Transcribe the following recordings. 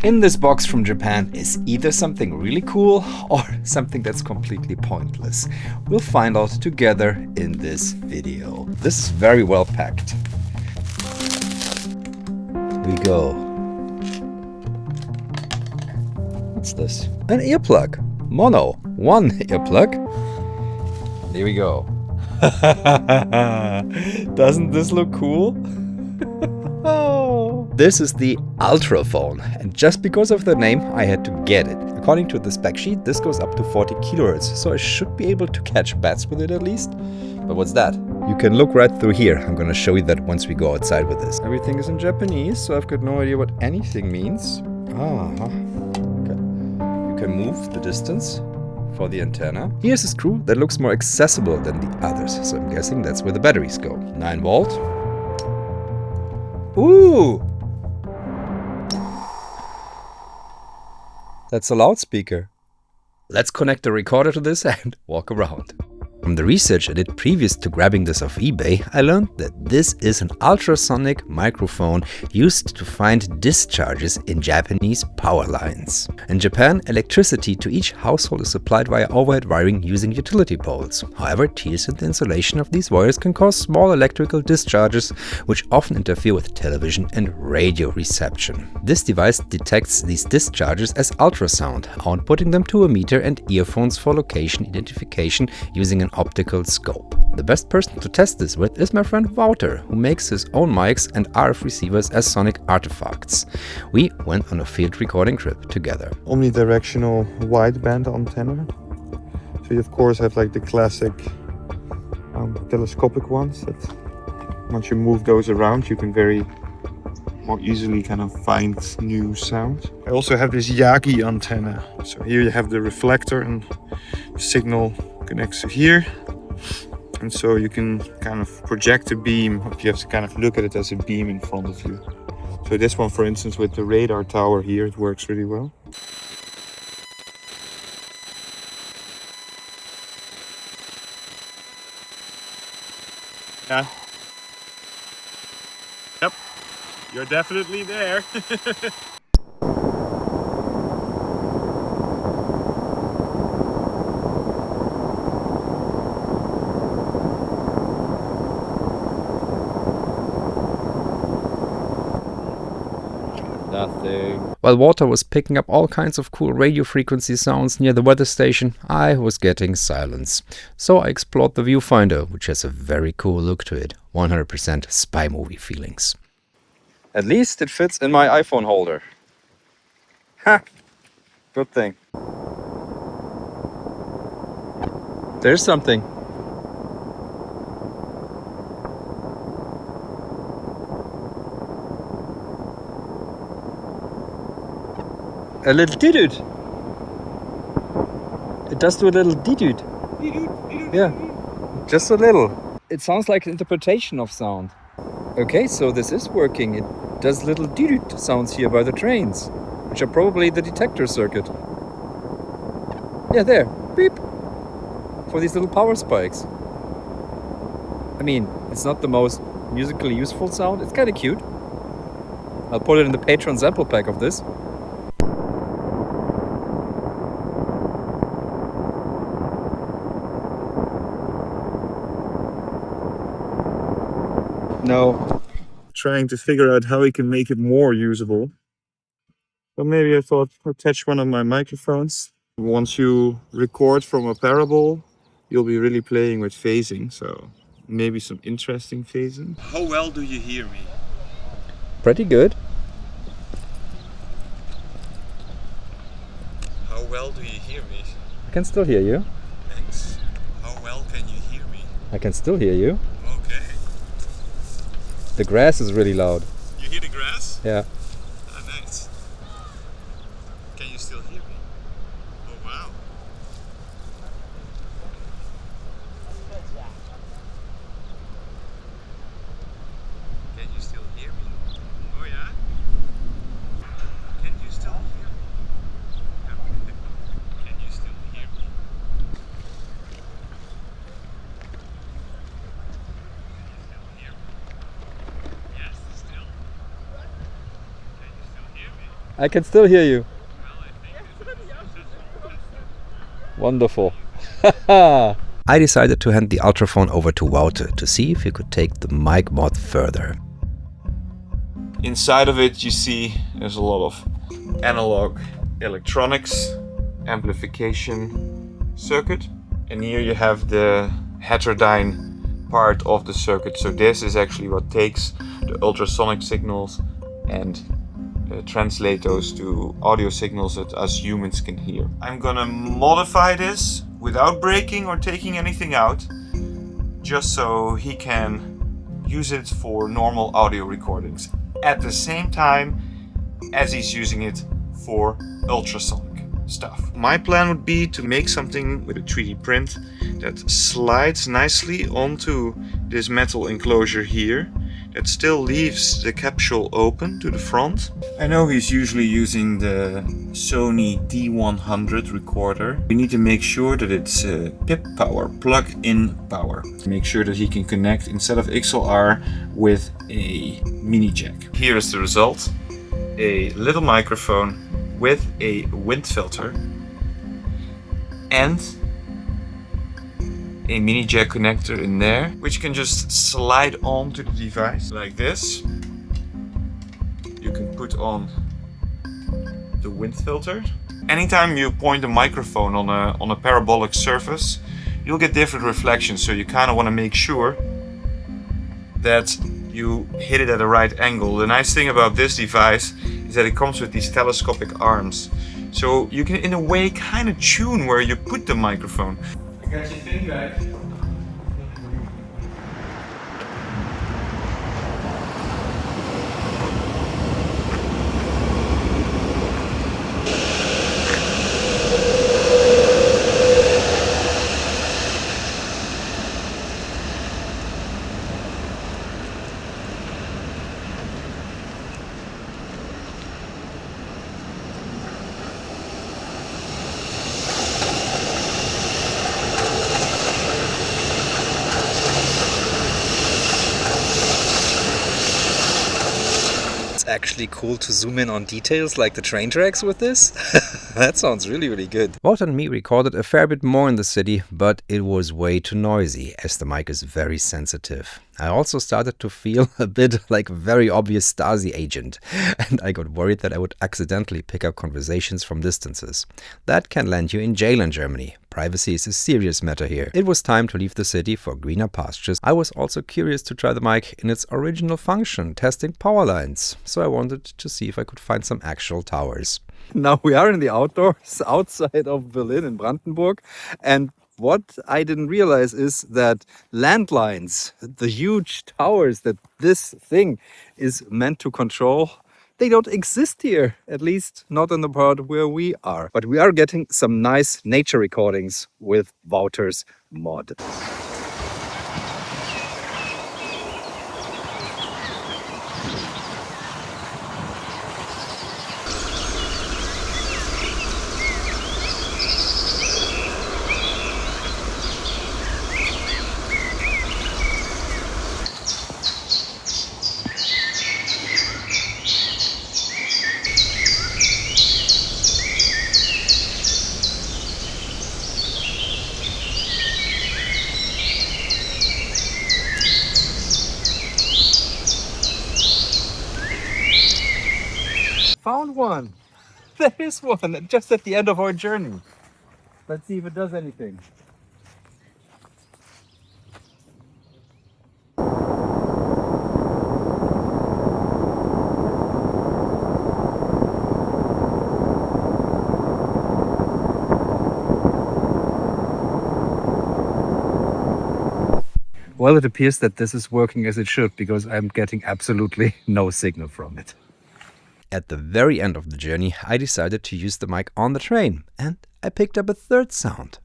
In this box from Japan is either something really cool or something that's completely pointless. We'll find out together in this video. This is very well packed. We go. What's this? An earplug. Mono. One earplug. There we go. Doesn't this look cool? Oh. This is the Ultraphone, and just because of the name I had to get it. According to the spec sheet, this goes up to 40 kHz, so I should be able to catch bats with it at least. But what's that? You can look right through here. I'm gonna show you that once we go outside with this. Everything is in Japanese, so I've got no idea what anything means. Okay. You can move the distance for the antenna. Here's a screw that looks more accessible than the others, so I'm guessing that's where the batteries go. 9 volt. Ooh! That's a loudspeaker. Let's connect the recorder to this and walk around. From the research I did previous to grabbing this off eBay, I learned that this is an ultrasonic microphone used to find discharges in Japanese power lines. In Japan, electricity to each household is supplied via overhead wiring using utility poles. However, tears in the insulation of these wires can cause small electrical discharges, which often interfere with television and radio reception. This device detects these discharges as ultrasound, outputting them to a meter and earphones for location identification using an optical scope. The best person to test this with is my friend Wouter, who makes his own mics and RF receivers as sonic artifacts. We went on a field recording trip together. Omnidirectional wideband antenna. So you of course have like the classic telescopic ones that once you move those around you can very more easily kind of find new sound. I also have this Yagi antenna. So here you have the reflector and the signal connects to here, and so you can kind of project a beam. You have to kind of look at it as a beam in front of you. So this one, for instance, with the radar tower here, it works really well. Yeah. Yep, you're definitely there. Nothing. While Wouter was picking up all kinds of cool radio frequency sounds near the weather station, I was getting silence. So I explored the viewfinder, which has a very cool look to it. 100% spy movie feelings. At least it fits in my iPhone holder. Ha! Good thing. There's something. A little dee-doot. It does do a little dee-doot. Yeah, just a little. It sounds like an interpretation of sound. Okay, so this is working. It does little dee-doot sounds here by the trains, which are probably the detector circuit. Yeah, there. Beep. For these little power spikes. I mean, it's not the most musically useful sound. It's kind of cute. I'll put it in the Patreon sample pack of this. No. Trying to figure out how we can make it more usable. So maybe I thought I'd attach one of my microphones. Once you record from a parabol, you'll be really playing with phasing, so maybe some interesting phasing. How well do you hear me? Pretty good. How well do you hear me? I can still hear you. Thanks. How well can you hear me? I can still hear you. Okay. The grass is really loud. You hear the grass? Yeah. Ah, nice. Can you still hear me? Oh, wow. Can you still hear me? Oh, yeah? Can you still hear me? Can you still hear me? I can still hear you. Wonderful. I decided to hand the Ultraphone over to Wouter to see if he could take the mic mod further. Inside of it you see there's a lot of analog electronics, amplification circuit, and here you have the heterodyne part of the circuit. So this is actually what takes the ultrasonic signals and translate those to audio signals that us humans can hear. I'm gonna modify this without breaking or taking anything out, just so he can use it for normal audio recordings at the same time as he's using it for ultrasonic stuff. My plan would be to make something with a 3D print that slides nicely onto this metal enclosure here, that still leaves the capsule open to the front. I know he's usually using the Sony D100 recorder. We need to make sure that it's PIP power, plug-in power. Make sure that he can connect instead of XLR with a mini jack. Here is the result. A little microphone with a wind filter and a mini jack connector in there, which can just slide onto the device like this. You can put on the wind filter. Anytime you point a microphone on a parabolic surface, you'll get different reflections, so you kind of want to make sure that you hit it at the right angle. The nice thing about this device is that it comes with these telescopic arms, so you can in a way kind of tune where you put the microphone. I got your thing back. Actually cool to zoom in on details like the train tracks with this. That sounds really good. Wouter and me recorded a fair bit more in the city, but it was way too noisy as the mic is very sensitive. I also started to feel a bit like a very obvious Stasi agent, and I got worried that I would accidentally pick up conversations from distances. That can land you in jail in Germany. Privacy is a serious matter here. It was time to leave the city for greener pastures. I was also curious to try the mic in its original function, testing power lines. So I wanted to see if I could find some actual towers. Now we are in the outdoors, outside of Berlin in Brandenburg, and what I didn't realize is that landlines, the huge towers that this thing is meant to control, they don't exist here, at least not in the part where we are. But we are getting some nice nature recordings with Wouter's mod. Found one! There is one, just at the end of our journey. Let's see if it does anything. Well, it appears that this is working as it should, because I'm getting absolutely no signal from it. At the very end of the journey, I decided to use the mic on the train, and I picked up a third sound.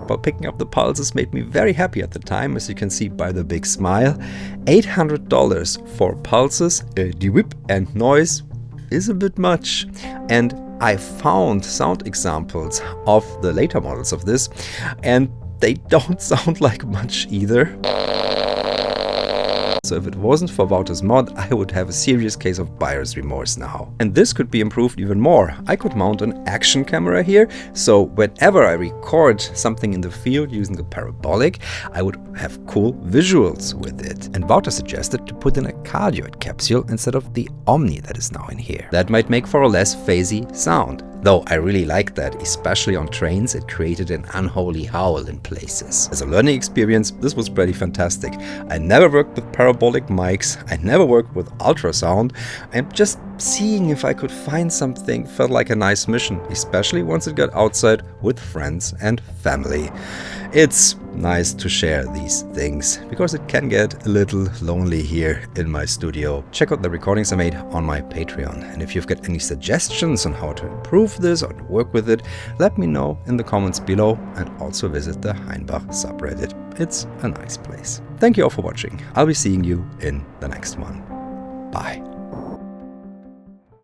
But picking up the pulses made me very happy at the time, as you can see by the big smile. $800 for pulses, the whip and noise. is a bit much. And I found sound examples of the later models of this, and they don't sound like much either. So if it wasn't for Wouter's mod, I would have a serious case of buyer's remorse now. And this could be improved even more. I could mount an action camera here, so whenever I record something in the field using the parabolic, I would have cool visuals with it. And Wouter suggested to put in a cardioid capsule instead of the Omni that is now in here. That might make for a less phasey sound. Though I really like that, especially on trains, it created an unholy howl in places. As a learning experience, this was pretty fantastic. I never worked with parabolic mics, I never worked with ultrasound, and just seeing if I could find something felt like a nice mission, especially once it got outside with friends and family. It's nice to share these things, because it can get a little lonely here in my studio. Check out the recordings I made on my Patreon, and if you've got any suggestions on how to improve this or to work with it, let me know in the comments below, and also visit the Heinbach subreddit. It's a nice place. Thank you all for watching. I'll be seeing you in the next one. Bye.